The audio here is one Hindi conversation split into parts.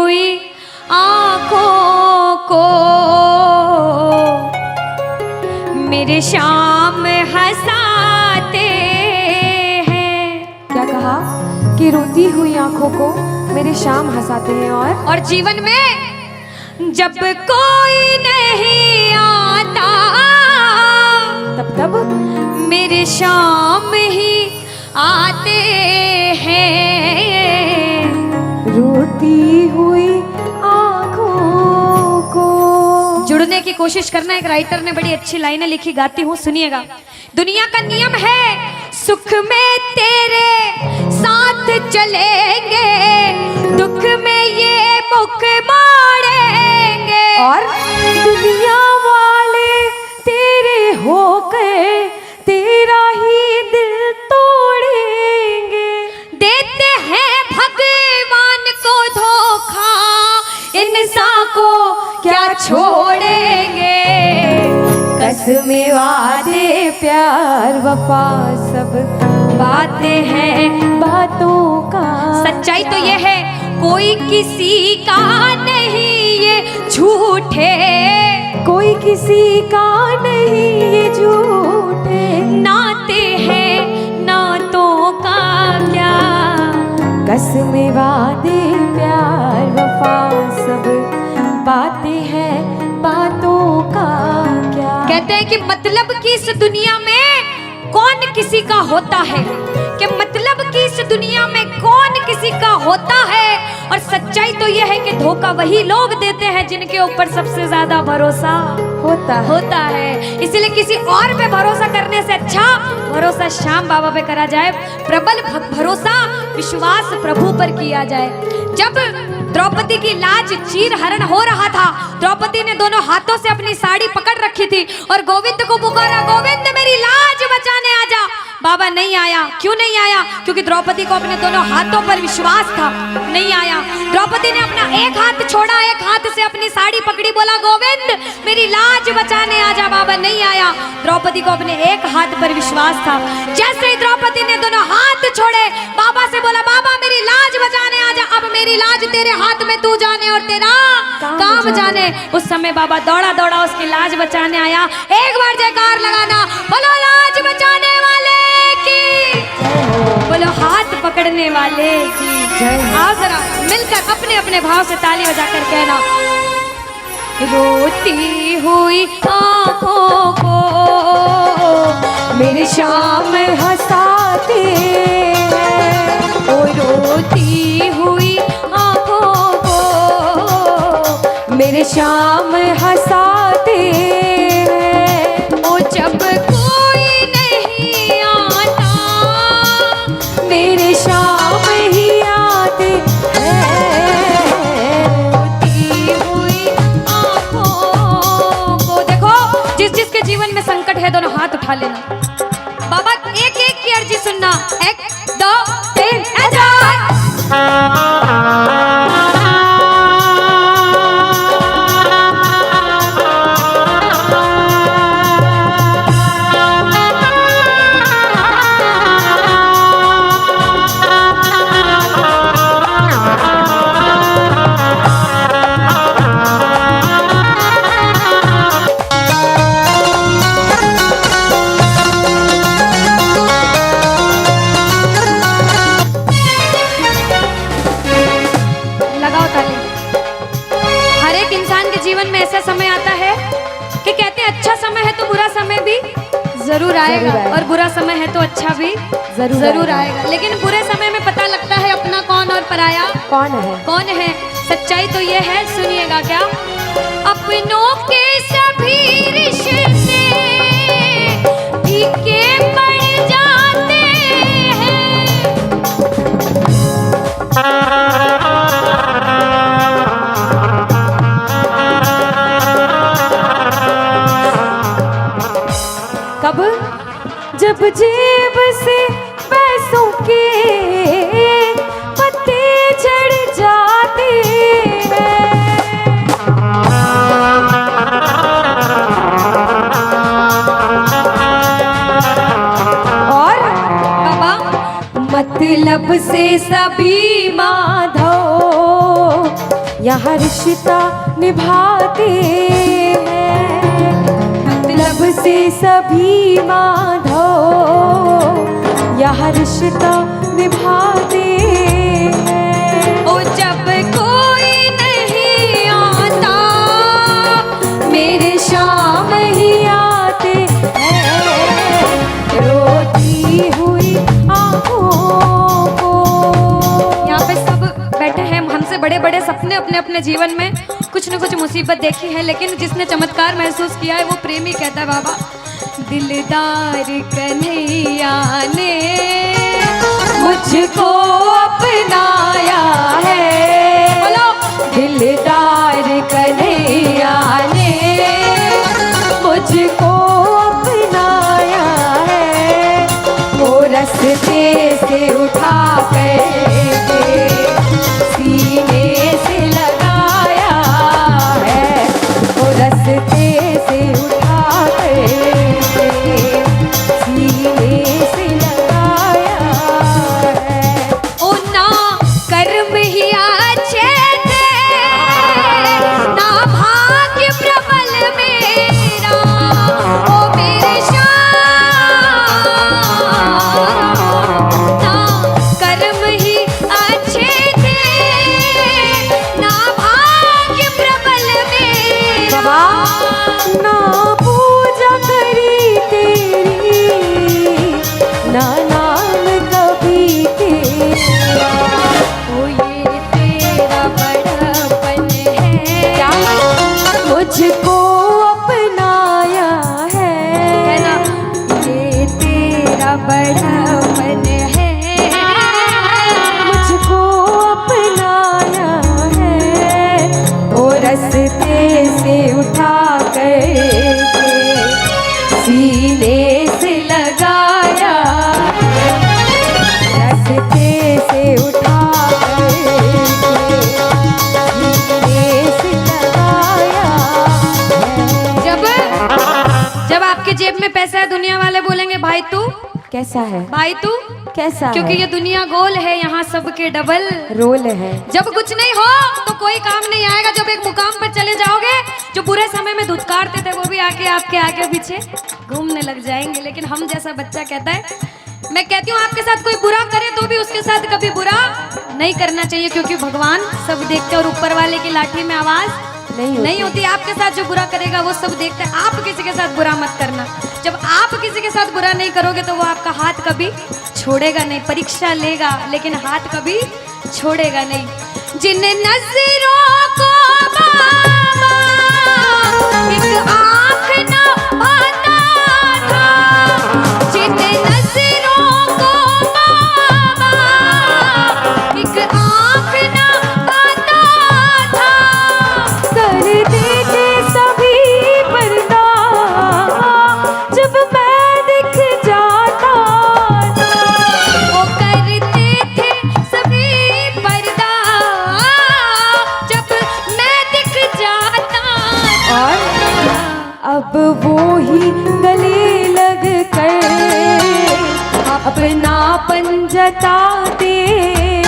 हुई आंखों को मेरे शाम हंसाते हैं। क्या कहा कि रोती हुई आंखों को मेरे शाम हंसाते हैं। और जीवन में जब कोई नहीं आता तब मेरे शाम ही आते हैं। रोती हुई आंखों को। जुड़ने की कोशिश करना। एक राइटर ने बड़ी अच्छी लाइनें लिखी, गाती हूँ, सुनिएगा। दुनिया का नियम है सुख में तेरे साथ चलेंगे, दुख में ये मुख मोड़ेंगे। और दुनिया वाले तेरे होकर तेरा ही दिल तोड़ेंगे। देते हैं भगवान को धोखा, इंसान को क्या छोड़ेंगे। कसमें वादे प्यार वफा सब बातें हैं बातों का। सच्चाई तो ये है कोई किसी का नहीं ये झूठे, कोई किसी का नहीं ये झूठे। नाते हैं नातों का क्या। कसमें वादे प्यार वफा सब बातें हैं बातों का क्या। कहते हैं कि मतलब की इस दुनिया में कौन किसी का होता है, कि मतलब कि इस दुनिया में कौन किसी का होता है। और सच्चाई तो यह है कि धोखा वही लोग देते हैं जिनके ऊपर सबसे ज्यादा भरोसा होता है। इसलिए किसी और पे भरोसा करने से अच्छा भरोसा श्याम बाबा पे करा जाए। प्रबल भरोसा विश्वास प्रभु पर किया जाए। जब द्रौपदी की लाज चीर हरण हो रहा था, द्रौपदी ने दोनों हाथों से अपनी साड़ी पकड़ रखी थी और गोविंद को पुकारा, गोविंद मेरी लाज बचाने आजा। बाबा नहीं आया। क्यों नहीं आया? क्योंकि द्रौपदी को अपने दोनों हाथों पर विश्वास था। नहीं आया। द्रौपदी ने अपना एक हाथ छोड़ा, एक हाथ से अपनी साड़ी पकड़ी, बोला गोविंद मेरी लाज बचाने आजा। बाबा नहीं आया। द्रौपदी को अपने एक हाथ पर विश्वास था। जैसे ही द्रौपदी ने दोनों हाथ छोड़े, बाबा से बोला बाबा मेरी लाज बचाने आजा। अब मेरी लाज तेरे हाथ में, तू जाने और तेरा काम जाने। उस समय बाबा दौड़ा दौड़ा उसकी लाज बचाने आया। एक बार जयकार लगाना, बोलो लाज बचाने वाले की, बोलो हाथ पकड़ने वाले की जय। आओ जरा मिलकर अपने अपने भाव से ताली बजाकर कहना, रोती हुई आंखों को मेरे शाम हंसाते हैं। ओ रोती हुई आंखों को मेरे शाम हंसाते हैं। ओ जब कोई नहीं आता मेरे शाम ही आते हैं। रोती हुई आंखों को। देखो जिस जिसके जीवन में संकट है दोनों हाथ उठा लेना। बाबा एक एक की अर्जी सुनना। 1 2 3 जीवन में ऐसा समय आता है कि कहते हैं अच्छा समय है तो बुरा समय भी जरूर आएगा, और बुरा समय है तो अच्छा भी जरूर आएगा। लेकिन बुरे समय में पता लगता है अपना कौन और पराया कौन है। सच्चाई तो ये है, सुनिएगा क्या, अपनों के सभी रिश्ते फीके पड़ जाते हैं। कब? जब जेब से पैसों के पत्ते झड़ जाते हैं। और बाबा मतलब से सभी माधव यहाँ रिश्ता निभाते हैं, मतलब से सभी माधो यहाँ रिश्ता निभाते हैं। ओ जब कोई नहीं आता मेरे शाम ही आते हैं, रोती हुई आँखों को। यहाँ पे सब बैठे हैं, हमसे बड़े बड़े सपने अपने अपने जीवन में कुछ न कुछ मुसीबत देखी है, लेकिन जिसने चमत्कार महसूस किया है वो प्रेमी कहता है बाबा, दिलदार कन्हैया ने मुझको अपनाया है, बोलो दिलदार कन्हैया ने मुझको अपनाया है, वो रस्ते से उठा कर सीने से लगाया है, वो रस्ते से उठा कर सीने से लगाया है। ओ ना कर्म ही अच्छे थे, ना भाग्य प्रबल मेरा, ओ मेरे श्याम, ना कर्म ही अच्छे थे, ना भाग्य प्रबल मेरा। बाबा ना पूजा करी तेरी, ना नाम कभी तेरा, ओ ये तेरा बड़पन है, क्या मुझको अपनाया है, कहना ये तेरा बड़पन है, मुझको अपनाया है, वो रस्ते से उठा कर सीने से लगाया, रस्ते से उठा कर सीने से लगाया है। जब आपके जेब में पैसा है दुनिया वाले बोलेंगे भाई तू, कैसा है, भाई तू, कैसा क्योंकि है? ये दुनिया गोल है, यहाँ सबके डबल रोल है। जब कुछ नहीं हो तो कोई काम नहीं आएगा, जब एक मुकाम पर चले जाओगे जो बुरे समय में धुतकारते थे वो भी आके आपके आगे पीछे घूमने लग जाएंगे। लेकिन हम जैसा बच्चा कहता है, मैं कहती हूँ आपके साथ कोई बुरा करे तो भी उसके साथ कभी बुरा नहीं करना चाहिए, क्योंकि भगवान सब देखते हैं और ऊपर वाले की लाठी में आवाज नहीं होती। आपके साथ जो बुरा करेगा वो सब देखते हैं, आप किसी के साथ बुरा मत करना। जब आप किसी के साथ बुरा नहीं करोगे तो वो आपका हाथ कभी छोड़ेगा नहीं, परीक्षा लेगा लेकिन हाथ कभी छोड़ेगा नहीं। जिन नजरों को बाबा एक आँख न पाता था, जिन नजरों को बाबा एक आँख न पाता था, कर देते सभी पर्दा जब मैं दिख जाता था, वो करते थे सभी पर्दा जब मैं दिख जाता था। और अब वो ही गले लग कर अपनापन जताते हैं,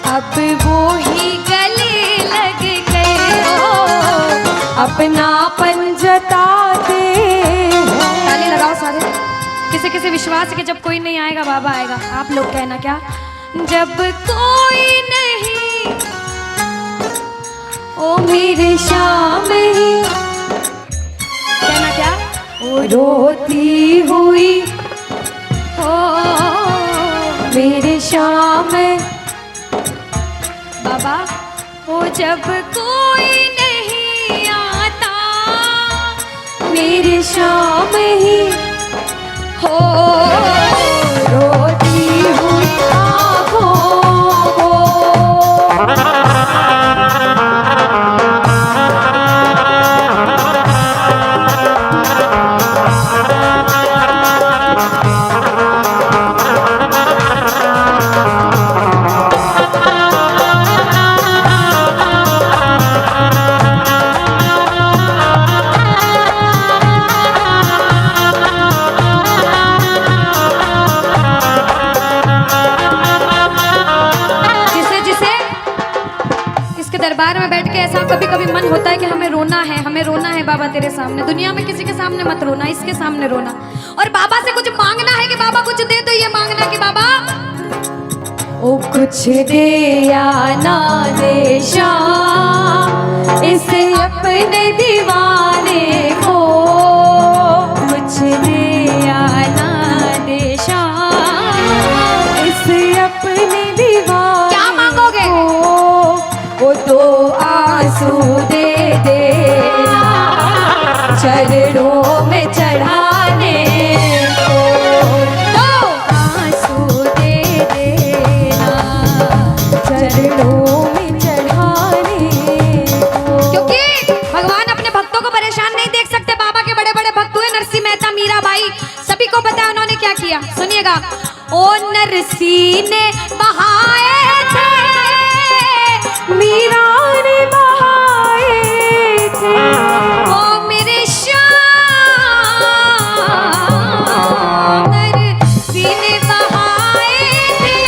अब वो ही गले लग गए, अपनापन जताते हैं। ताली लगाओ सारे। किसी किसी विश्वास के जब कोई नहीं आएगा बाबा आएगा। आप लोग कहना क्या, जब कोई नहीं ओ मेरे शाम ही, कहना क्या, ओ रोती हुई हो मेरे शाम, बाबा हो जब कोई नहीं आता मेरे शाम ही हो, रोती हुई आँखों को। दरबार में बैठ के ऐसा कभी कभी मन होता है कि हमें रोना है बाबा तेरे सामने। दुनिया में किसी के सामने मत रोना, इसके सामने रोना। और बाबा से कुछ मांगना है कि बाबा कुछ दे, तो ये मांगना कि बाबा ओ कुछ दे या ना दे श्याम इस अपने दीवाने को, कुछ दे या ना दे श्याम इस अपने दीवाने क्या मांगोगे? वो तो आंसू दे देना चरणों में चढ़ाने को, तो आंसू दे देना चरणों में चढ़ाने को। क्योंकि भगवान अपने भक्तों को परेशान नहीं देख सकते। बाबा के बड़े बड़े भक्त हुए नरसिंह मेहता, मीराबाई, सभी को पता है उन्होंने क्या किया। सुनिएगा। ओ नरसिंह ने बहाए थे, मीरा ने बहाए थे, ओ मेरे श्याम नरसिंह ने बहाए थे,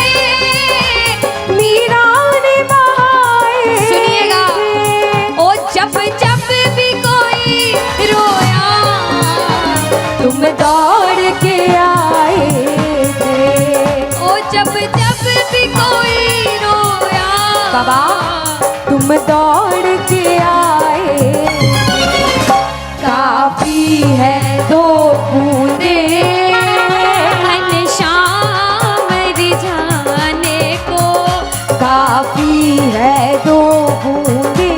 मीरा ने बहाए। सुनिएगा। ओ जब जब भी कोई रोया तुम दौड़ के आए थे, ओ जब जब भी कोई रोया बाबा तुम दौड़ के आए, काफी है दो बूंदे घनश्याम रिझाने को, काफी है दो बूंदे।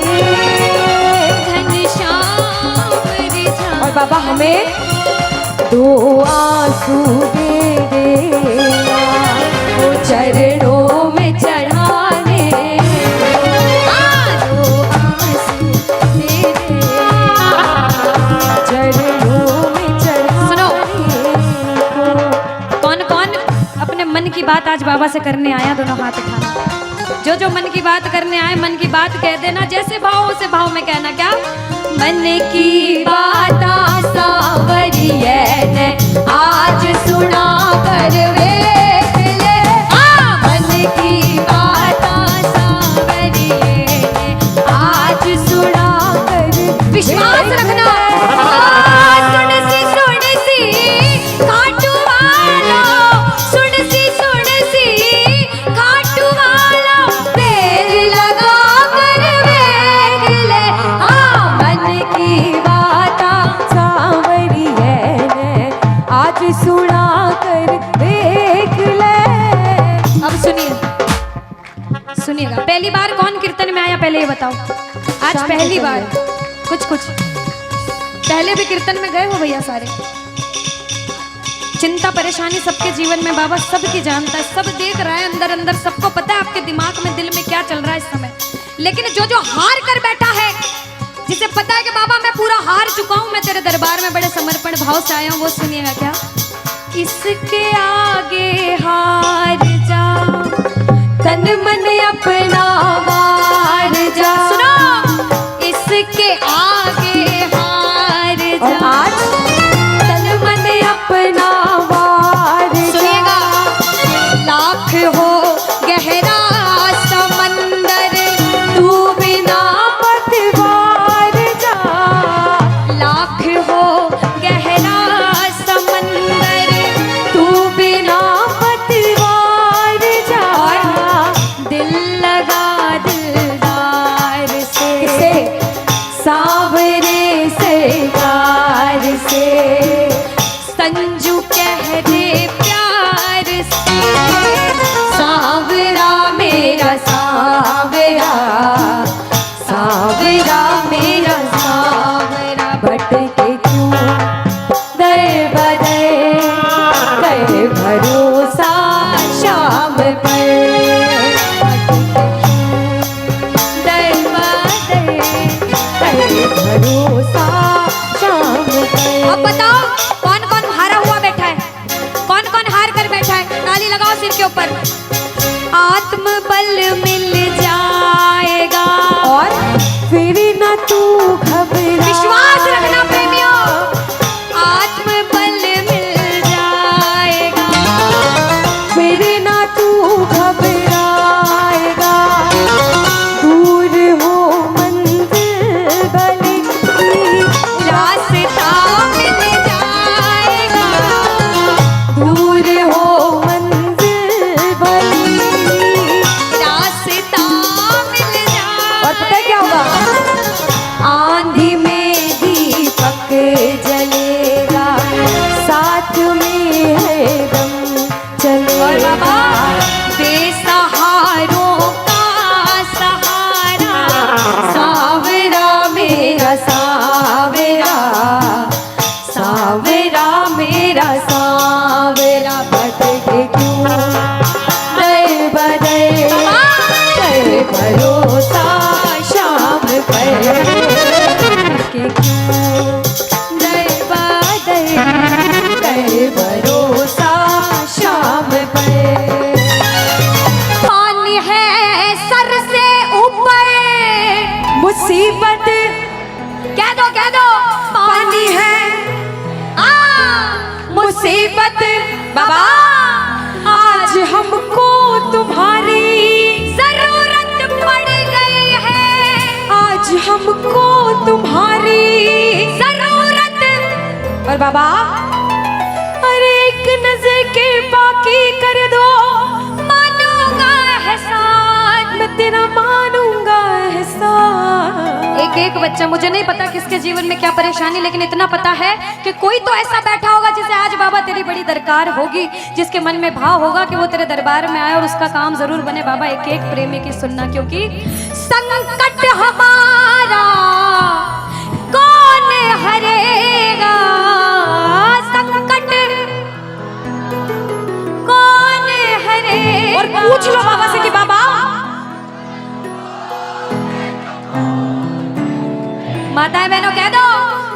घनश्याम रिझाने। और बाबा हमें दो आंसू दे देना वो चरणों में चढ़ाने, दो आंसू दे दे। चरणों में सुनो। चढ़ाने को। कौन कौन अपने मन की बात आज बाबा से करने आया? दोनों हाथ उठाना। जो जो मन की बात करने आए, मन की बात कह देना। जैसे भाव उसे भाव में कहना। क्या? मन की बात सावरिये ने आज सुना कर वेख ले। मन की बात सावरिये ने आज सुना कर। विश्वास रखना। सुन सी खाटू वाला, सुन सी खाटू वाला, देर लगा कर वेख ले। मन की बात सांवरिये ने आज सुना कर देख ले। अब सुनिएगा। पहली बार कौन कीर्तन में आया पहले ये बताओ। आज शाम पहली को बार। कुछ पहले भी कीर्तन में गए हो भैया सारे? चिंता परेशानी सबके जीवन में बाबा सबकी जानता है, सब देख रहा है अंदर अंदर, सबको पता है आपके दिमाग में दिल में क्या चल रहा है इस समय। लेकिन जो जो हार कर बैठा है, जिसे पता है कि बाबा मैं पूरा हार चुका हूं, मैं तेरे दरबार में बड़े समर्पण भाव से आया हूं, वो सुनिएगा। क्या? इसके आगे हार जा, तन मन अपना वार जा। सुनो। इसके आगे हार और जा। आज तन मन अपना वार जा। सुनिएगा। लाख हो गहरा समंदर, तू बिना पतवार जा। लाख हो गहरा समंदर, तू बिना पतवार जा। दिल लगा दे मुसीबत कह दो पानी है, मुसीबत बाबा आज हमको तुम्हारी जरूरत पड़ गई है, आज हमको तुम्हारी जरूरत। और बाबा अरे एक नजर के बाकी कर दो, मानूंगा एहसान, मैं तेरा मानूंगा एहसान। एक बच्चा, मुझे नहीं पता किसके जीवन में क्या परेशानी, लेकिन इतना पता है कि कोई तो ऐसा बैठा होगा जिसे आज बाबा तेरी बड़ी दरकार होगी, जिसके मन में भाव होगा कि वो तेरे दरबार में आए और उसका काम जरूर बने। बाबा एक एक प्रेमी की सुनना, क्योंकि संकट हमारा कौन हरेगा, संकट कौन हरेगा। और पूछ लो बाबा से कि बाबा माताएं बहनों कह दो,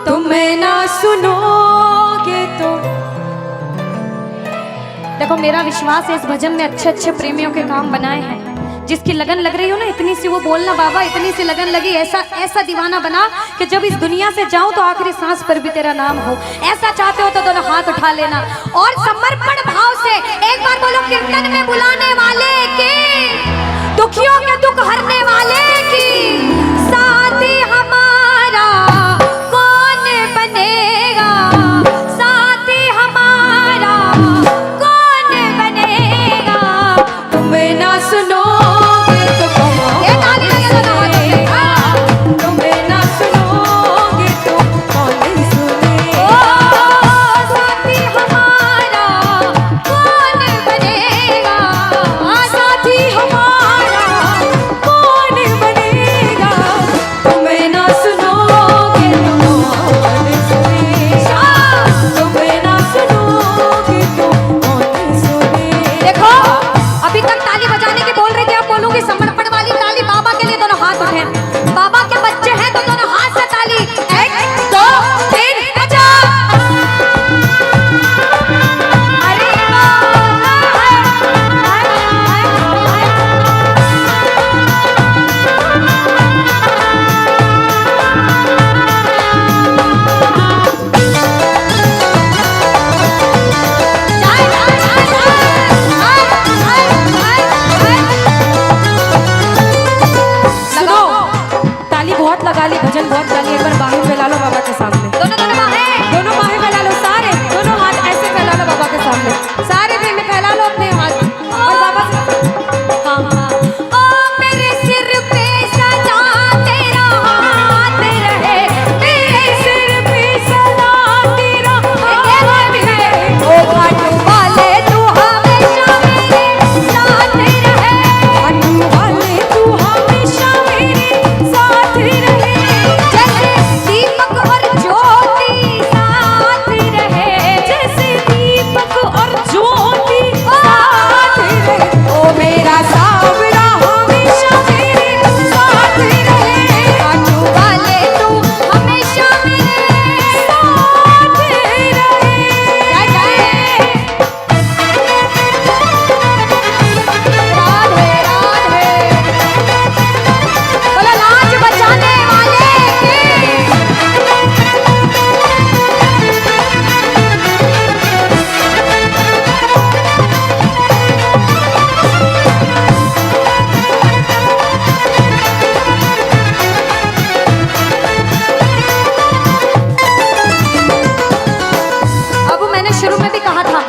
तुम ना सुनोगे तो। देखो मेरा विश्वास है इस भजन में अच्छे अच्छे प्रेमियों के काम बनाए हैं। जिसकी लगन लग रही हो ना, इतनी सी वो बोलना बाबा, इतनी सी लगन लगी, ऐसा ऐसा दीवाना बना कि जब इस दुनिया से जाऊं तो आखिरी सांस पर भी तेरा नाम हो। ऐसा चाहते हो तो दोनों हाथ उठा लेना और समर्पण भाव से एक बार बोलो, कीर्तन में बुलाने वाले की, दुखियों के दुख हरने वाले की, साथी हमारा कौन बनेगा, साथी हमारा कौन बनेगा। तुम ना सुनोगे तो कौन ये ताली लगे सुनेगा, तुम ना सुनोगे तो कौन सुनेगा। ओ साथी हमारा कौन बनेगा, साथी हमारा कौन बनेगा, तुम ना सुनोगे तो कौन सुनेगा, तुम ना सुनोगे तो कौन सुनेगा। देखो अभी तक ताली बजाने की बोल रही थी, अब बोलूंगी समर्पण वाली ताली। बाबा के लिए दोनों हाथ उठे, बाबा के बच्चे हैं तो दोनों हाथ से ताली, 1 2 3 बजा। अरे सुनो, ताली बहुत लगा ली, भजन बहुत गा ली, एक बार बाहें फैला लो बाबा के सामने। दोनों दोनों बाहें, दोनों बाहें फैला लो, सारे दोनों हाथ ऐसे फैला लो बाबा के सामने, सारे प्रेमी फैला लो अपने हाथ और बाबा से हाँ हाँ। ओ मेरे सिर पे सदा तेरा हाथ रहे, मेरे सिर पे सदा तेरा हाथ है, ओ खाटू वाले तू हमेशा मेरे साथ रहे, खाटू वाले तू हमेशा मेरे साथ रहे। जैसे दीपक और ज्योति साथ रहे, जैसे दीपक और ज्योति साथ रहे, ओ मेरा सावरा हमेशा मेरे साथ रहे। खाटू वाले तू हमेशा मेरे साथ रहे। जय जय राधे राधे, बोलो लाज बचाने वाले की। अब मैंने शुरू में भी कहा था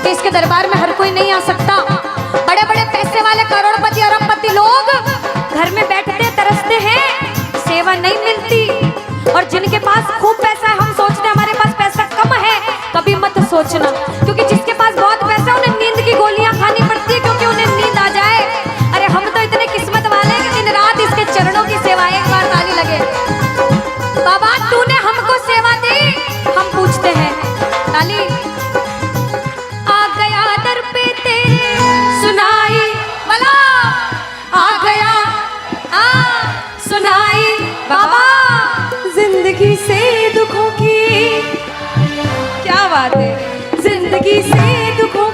कि इसके दरबार में हर कोई नहीं आ सकता। बड़े बड़े पैसे वाले करोड़पति अरबपति लोग घर में बैठते तरसते हैं, सेवा नहीं मिलती। और जिनके पास खूब पैसा है, हम सोचते हैं हमारे पास पैसा कम है, कभी मत सोचना, क्योंकि जिसके पास बहुत पैसा है उन्हें नींद की गोलियां खानी पड़ती है, क्योंकि उन्हें नींद आ जाए। अरे हम तो इतने किस्मत वाले हैं कि दिन रात इसके चरणों की सेवा, एक बार ताली लगे। बाबा तूने हमको सेवा दी, हम पूछते हैं ताली। आ गया दर पे तेरे सुनाई वाला, आ गया सुनाई बाबा। जिंदगी से दुखों की, क्या बात है, जिंदगी से दुखों